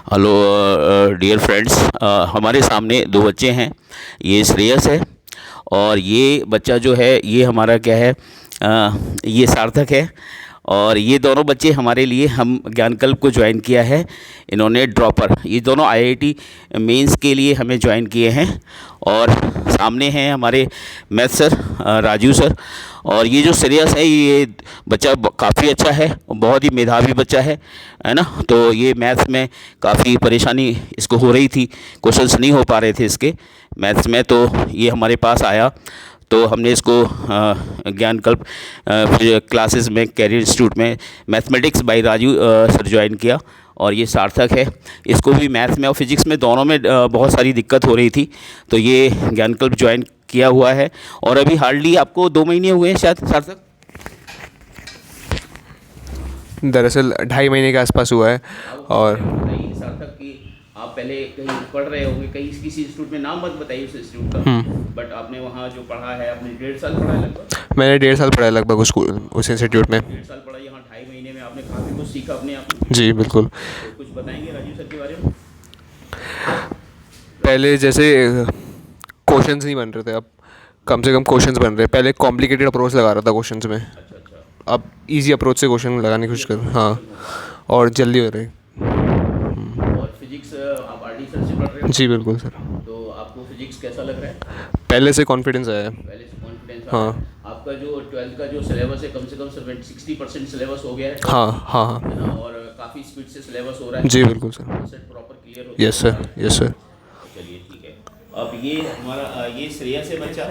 Hello dear friends, हमारे सामने दो बच्चे हैं। ये श्रेयस है और ये बच्चा जो है ये हमारा क्या है, ये सार्थक है। और ये दोनों बच्चे हमारे लिए हम ज्ञानकल्प को ज्वाइन किया है। इन्होंने ड्रॉपर, ये दोनों आईआईटी मेंस के लिए हमें ज्वाइन किए हैं। और सामने हैं हमारे मैथ सर, राजू सर। और ये जो श्रेयस है ये बच्चा काफ़ी अच्छा है, बहुत ही मेधावी बच्चा है ना। तो ये मैथ्स में काफ़ी परेशानी इसको हो रही थी, क्वेश्चंस नहीं हो पा रहे थे इसके मैथ्स में। तो ये हमारे पास आया तो हमने इसको ज्ञानकल्प क्लासेस में कैरियर इंस्टीट्यूट में mathematics bye Raju sir join किया। और ये सार्थक है, इसको भी मैथ्स में और फिजिक्स में दोनों में बहुत सारी दिक्कत हो रही थी। तो ये ज्ञानकल्प ज्वाइन किया हुआ है और अभी हार्डली आपको 2 महीने हुए हैं शायद सार्थक। दरअसल 2.5 महीने के आसपास हुआ है। और बताइए सार्थक कि आप पहले कहीं पढ़ रहे होंगे, कहीं किसी इंस्टीट्यूट में, नाम मत बताइए उस इंस्टीट्यूट का, बट आपने वहाँ जो पढ़ा है, आपने 1.5 साल पढ़ा है लगभग। मैंने 1.5 साल पढ़ा है लगभग उस इंस्टीट्यूट में। 1.5 साल पढ़ा, यहाँ 2.5 महीने में आपने काफ़ी कुछ सीखा अपने आप में। जी बिल्कुल। तो कुछ बताएंगे राजीव सर के बारे में। पहले जैसे क्वेश्चंस नहीं बन रहे थे, अब कम से कम क्वेश्चंस बन रहे हैं। पहले कॉम्प्लिकेटेड अप्रोच लगा रहा था क्वेश्चंस में, अच्छा अच्छा। अब इजी अप्रोच से क्वेश्चन लगाने की कोशिश कर। हाँ, और जल्दी हो रही। और फिजिक्स आप आरडी सर से पढ़ रहे हो। जी बिल्कुल सर। तो आपको फिजिक्स कैसा लग रहा है। पहले से कॉन्फिडेंस आया है। पहले से कॉन्फिडेंस। हाँ। आपका जो 12th का जो सिलेबस है, कम से कम 60% सिलेबस हो गया है। हाँ हाँ हाँ। है ना, और काफ़ी स्पीड से सिलेबस हो रहा है। जी बिल्कुल सर। कॉन्सेप्ट प्रॉपर क्लियर हो। Yes sir, yes sir. चलिए ठीक है। अब ये हमारा ये श्रेयस है बच्चा,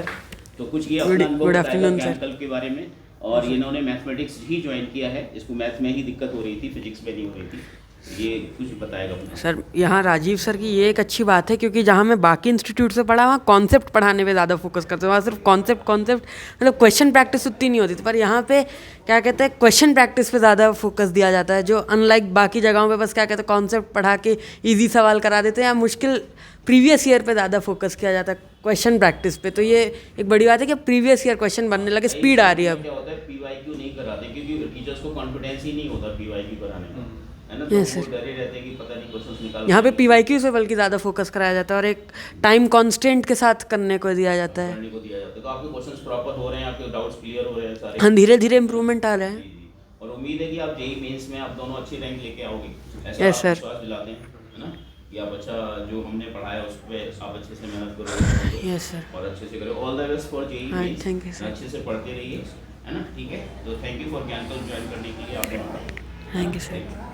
तो कुछ ये अपना अनुभव बताएगा ज्ञानकल्प के बारे में। और इन्होंने मैथमेटिक्स ही ज्वाइन किया है, इसको मैथ में ही दिक्कत हो रही थी, फिजिक्स में नहीं हो रही थी। ये कुछ बताएगा अपना। सर यहाँ राजीव सर की ये एक अच्छी बात है, क्योंकि जहाँ मैं बाकी इंस्टीट्यूट से पढ़ा वहाँ कॉन्सेप्ट पढ़ाने पे ज़्यादा फोकस करते हैं। वहाँ सिर्फ कॉन्सेप्ट मतलब क्वेश्चन प्रैक्टिस उतनी नहीं होती थी, पर यहाँ पे क्या कहते हैं, क्वेश्चन प्रैक्टिस पे ज़्यादा फोकस दिया जाता है। जो अनलाइक बाकी जगहों पे बस क्या कहते हैं, कॉन्सेप्ट पढ़ा के ईजी सवाल करा देते हैं, या मुश्किल प्रीवियस ईयर पे ज़्यादा फोकस किया जाता है क्वेश्चन प्रैक्टिस पे। तो ये एक बड़ी बात है कि प्रीवियस ईयर क्वेश्चन बनने लगे, स्पीड आ रही है अब। क्या होता है, पीवाईक्यू नहीं कराते क्योंकि टीचर्स को कॉन्फिडेंस ही नहीं होता पीवाईक्यू कराने में, है ना। तो Yes, वो sir. डरे रहते हैं कि पता नहीं क्वेश्चंस निकाल। यहाँ पे पीवाईक्यू से बल्कि ज़्यादा फोकस कराया जाता है और एक टाइम कांस्टेंट के साथ करने को दिया जाता है। करने को दिया जाता है। तो आपके क्वेश्चंस प्रॉपर हो रहे हैं, आपके डाउट्स क्लियर हो रहे हैं सारे। हाँ, धीरे धीरे इम्प्रूवमेंट आ रहा जी है। जी। और उम्मीद है कि आप जेईई मेंस में आप दोनों अच्छी रैंक लेके आओगे, ऐसा Yes, आप sir. विश्वास दिलाते हैं, है ना। कि आप अच्छा जो हमने पढ़ाया उस पर आप अच्छे से मेहनत करो। Yes sir. और अच्छे से करो। All the best for JEE हाँ, मेंस। thank you, sir. अच्छे से पढ़ते रहिए, है ना। ठीक है, तो थैंक यू फॉर ज्ञानकल्प ज्वाइन करने के लिए आपने। Thank you sir.